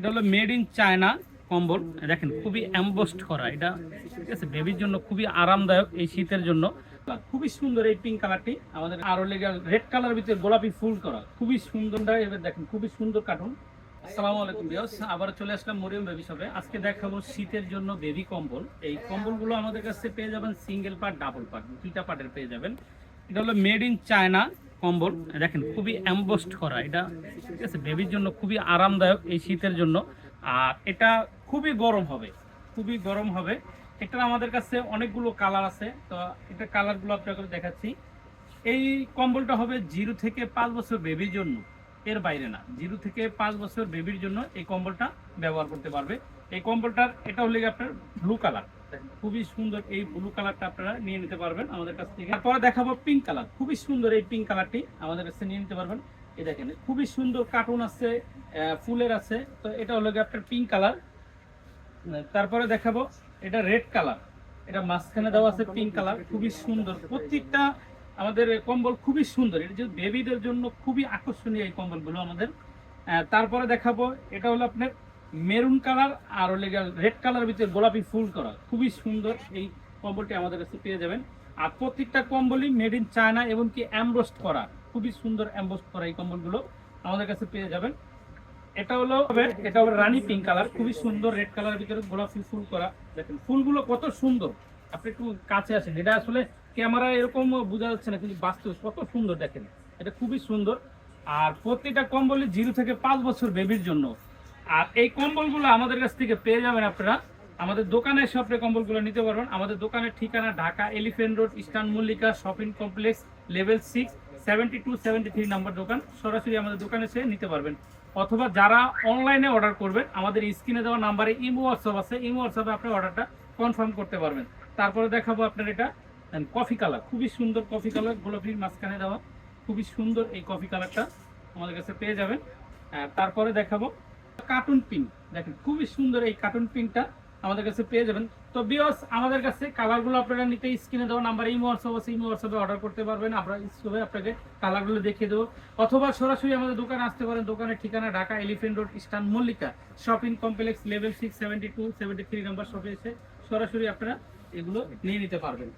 এটা হলো made in China কম্বল। দেখেন খুবই এমবোসড করা, এটা ঠিক আছে বেবির জন্য খুবই আরামদায়ক এই শীতের জন্য। খুবই সুন্দর এই পিঙ্ক কালারটি আমাদের, আরো লেগে রেড কালার ভিতরে গোলাপি ফুল করা, খুবই সুন্দর। এবার দেখেন খুবই সুন্দর কার্টুন। আসসালামু আলাইকুম ভিউয়ার্স, আবার চলে আসলাম মরিয়ম বেবি শপে। আজকে দেখাবো শীতের জন্য বেবি কম্বল। এই কম্বলগুলো আমাদের কাছে পেয়ে যাবেন সিঙ্গেল পার্ট, ডাবল পার্ট, দুইটা পার্টের পেয়ে যাবেন। এটা হলো মেড ইন চায়না কম্বল। দেখেন খুবই এমবোসড করা, এটা ঠিক আছে বেবির জন্য খুবই আরামদায়ক এই শীতের জন্য। আর এটা খুবই গরম হবে, খুবই গরম হবে। এটা আমাদের কাছে অনেকগুলো কালার আছে, তো এটা কালারগুলো আপনাকে দেখাচ্ছি। এই কম্বলটা হবে 0 থেকে 5 বছর বেবির জন্য, এর বাইরে না। 0 থেকে 5 বছর বেবির জন্য এই কম্বলটা ব্যবহার করতে পারবে। এই কম্বলটার এটা হলে আপনার ব্লু কালার, খুবই সুন্দর। এই ব্লু কালারটা আপনারা নিয়ে নিতে পারবেন আমাদের কাছ থেকে। তারপরে দেখাবো পিঙ্ক কালার, খুবই সুন্দর এই পিঙ্ক কালারটি আমাদের কাছে নিয়ে নিতে পারবেন। এই দেখেন খুবই সুন্দর কার্টুন আছে, ফুলের আছে, তো এটা হলো আপনার পিঙ্ক কালার। তারপরে দেখাবো এটা রেড কালার, এটা মাঝখানে দেওয়া আছে পিঙ্ক কালার, খুবই সুন্দর। প্রত্যেকটা আমাদের কম্বল খুবই সুন্দর, এটা যে বেবিদের জন্য খুবই আকর্ষণীয় এই কম্বলগুলো আমাদের। তারপরে দেখাবো এটা হলো আপনার মেরুন কালার আর রেড কালার ভিতরে গোলাপি ফুল করা, খুবই সুন্দর এই কম্বলটি আমাদের কাছে পেয়ে যাবেন। আর প্রত্যেকটা কম্বলই মেড ইন চায়না এবং কি এমবোসড করা, খুবই সুন্দর এমবোসড করা এই কম্বলগুলো আমাদের কাছে পেয়ে যাবেন। এটা হলো রানী পিঙ্ক কালার, খুবই সুন্দর। রেড কালার ভিতরে গোলাপি ফুল করা, দেখেন ফুলগুলো কত সুন্দর। আপনি একটু কাছে আসেন, এটা আসলে ক্যামেরা এরকম বোঝা যাচ্ছে না, কিন্তু বাস্তবে কত সুন্দর দেখেন, এটা খুবই সুন্দর। আর প্রত্যেকটা কম্বলই 0 থেকে 5 বছর বেবির জন্য। আর এই কম্বলগুলো আমাদের কাছ থেকে পেয়ে যাবেন আপনারা আমাদের দোকানে এসে আপনি কম্বলগুলো নিতে পারবেন। আমাদের দোকানের ঠিকানা Dhaka elephant road, eastern Mallika shopping complex, level 6, 72-73 number দোকান। সরাসরি আমাদের দোকানে এসে নিতে পারবেন। অথবা যারা অনলাইনে অর্ডার করবেন, আমাদের স্ক্রিনে দেওয়া নাম্বারে ইমো হোয়াটসঅ্যাপ আছে, ইমো হোয়াটসঅ্যাপে আপনি অর্ডারটা কনফার্ম করতে পারবেন। তারপরে দেখাবো আপনার এটা কফি কালার, খুবই সুন্দর কফি কালার, গোলাপির মাঝখানে দেওয়া, খুবই সুন্দর এই কফি কালারটা আমাদের কাছে পেয়ে যাবেন। তারপরে দেখাবো কার্টুন পিঙ্ক, দেখেন খুবই সুন্দর এই কার্টুন পিঙ্কটা আমাদের কাছে পেয়ে যাবেন। তো ভিউয়ার্স, আমাদের কাছে কালারগুলো আপনারা নিতে স্ক্রিনে দেওয়া নাম্বারে ইমো হোয়াটসঅ্যাপ আছে, ইমো হোয়াটসঅ্যাপে অর্ডার করতে পারবেন। আমরা স্ক্রিনে আপনাকে কালারগুলো দেখিয়ে দেবো। অথবা সরাসরি আমাদের দোকানে আসতে পারেন। দোকানের ঠিকানা Dhaka elephant road, eastern Mallika shopping complex, level 6, 72-73 number শপে এসে সরাসরি আপনারা এগুলো নিয়ে নিতে পারবেন।